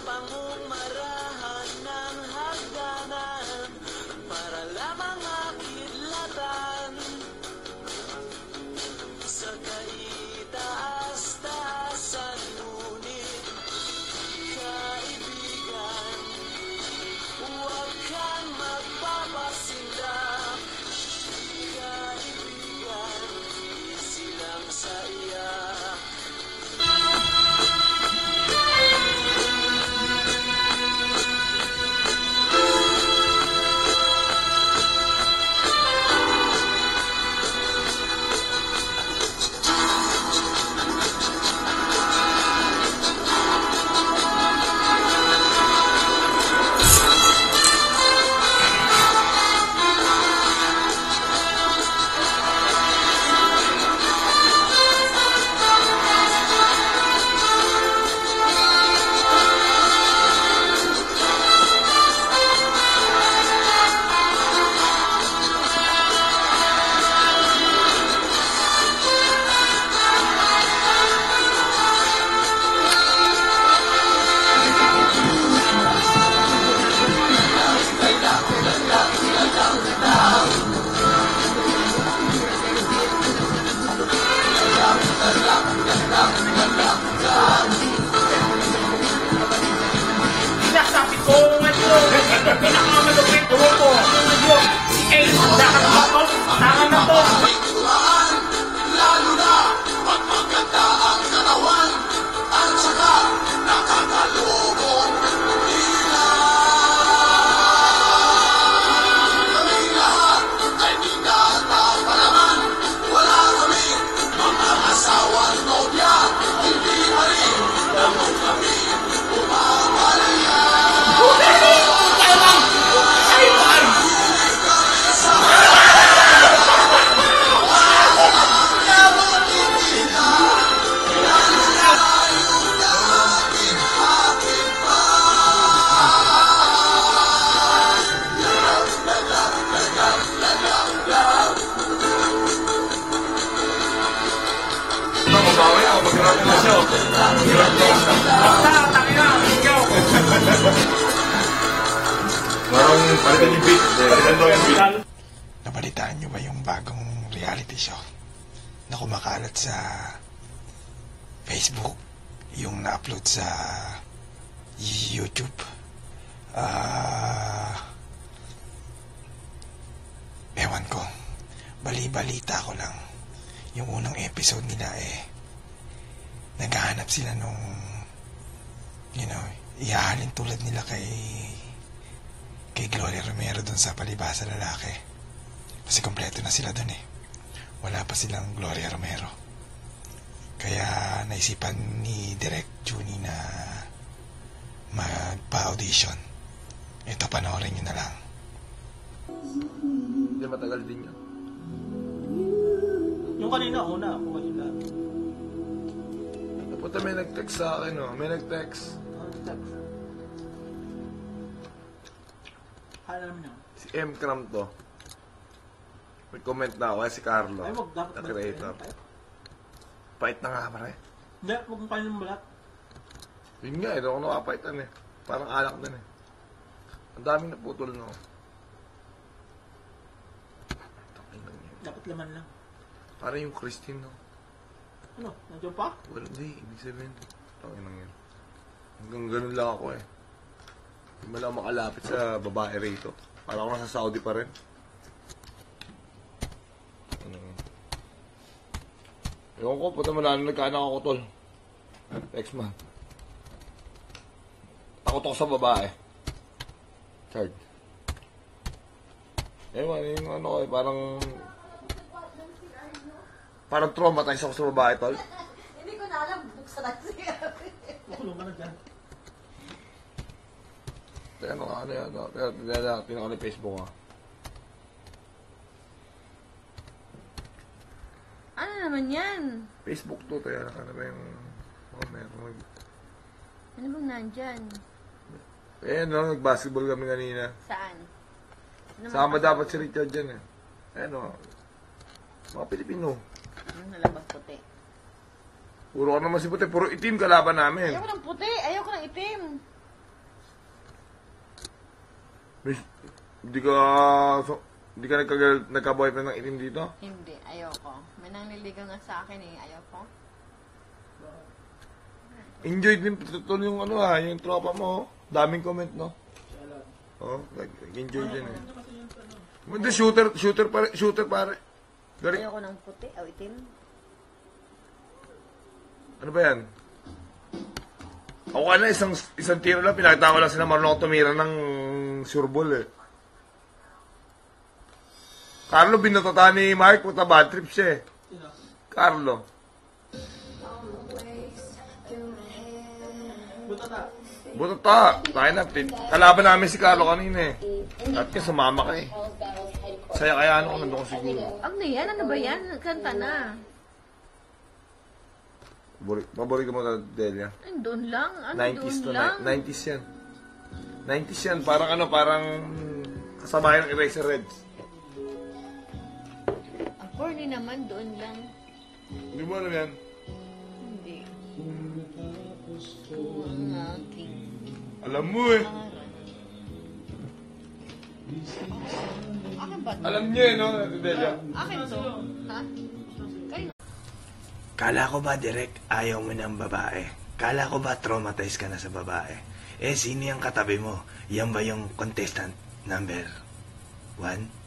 pangungmarahan ng hagdanan para lamang makidlatan sa kaitaas-taasan. Ngunit kaibigan, huwag kang magpapasindak. Kaibigan, isilang sa iyak. Sinasabi ko ngayon, pinakamalupit grupo ngayon, si Ace, dapat ba to? Tama na to. Lalo na pag maganda ang karawan at saka nakakalubong hila. Kami lahat ay binata pa naman. Wala kami mga asawang nobya. Hindi pa rin naman kami umapalaya. Nabalitaan nyo ba yung bagong reality show na kumakalat sa Facebook, yung na-upload sa YouTube? Ewan ko, bali-balita ko lang. Yung unang episode nila naghahanap sila nung ihahalin tulad nila kay Gloria Romero dun sa Palibasa Lalaki. Kasi kompleto na sila dun wala pa silang Gloria Romero. Kaya naisipan ni Direk Juni na magpa-audition. Ito, panoorin nyo na lang. Hindi matagal din yan. Yung kanina, una ako kayo lahat. Puta, may nag-text sa akin, May nag-text. Alam niyo. Si M. Cram to. May comment na ako, si Carlo. Ay, wag dapat na creator. Pait na nga, pare. Hindi, huwag mong kayo ng balat. Yun nga, doon ako nakapaitan Parang alak din Ang daming naputol Dapat laman lang. Parang yung Christine, Ano? Nandiyan pa? Well, hindi. Ibig sabihin. Tangin lang yan. Hanggang ganun lang ako Hindi mo lang makalapit sa babae rito. Parang ako nasa Saudi pa rin. Ewan ko, puta mo na nagkaanak ako, tol. Ex-man. Takot ako sa babae. Chard. Ewan, yung parang traumatized ako sa babae, tol. Hindi ko na alam, buksan na siya. Makulong ka na dyan. Teka, tingnan ko na Facebook, Ano naman yan? Facebook to, kaya ano ba yung... meron. Ano bang nandyan? Nag-basketball kami kanina. Saan? Ano Sama dapat si Richard dyan mga Pilipino. Ano nalabas puti? Puro ka naman si puti, puro itim kalaban namin. Ayoko ng puti, ayoko ng itim. Hindi ka... Hindi ka nagka-boyfriend ng itim dito? Hindi, ayoko. May nangliligaw nga sa akin eh, ayoko. Enjoy din totoo yung yung tropa mo. Daming comment, no? Enjoy din eh. Hindi, shooter pare. Galing. Ayoko ng puti o itim. Ano ba yan? Ako ka na, isang tiro lang, pinakita ko lang sila marunong tumira ng sureball eh. Carlo, binutata ni Mark, puta bad trip siya eh. Carlo. Butata. Tayo na, kalaban namin si Carlo kanina eh. At kaya sumama ka eh. Saya kaya ano kung nandun ko siguro. Ano yan? Ano ba yan? Kanta na. Paborito mo na, Delia? Doon lang. Ano 90s doon to lang? 90s yan. 90s yan. Parang kasama yung Eraser Reds. Ang corny naman, doon lang. Hindi mo alam yan? Hindi. Ang aking Alam mo eh. akin ba? Alam niya eh, no, Delia? Akin to. Ha? Kayo. Kala ko ba, Direk, ayaw mo ng babae? Kala ko ba traumatized ka na sa babae? Sino yung katabi mo? Yan ba yung contestant number 1?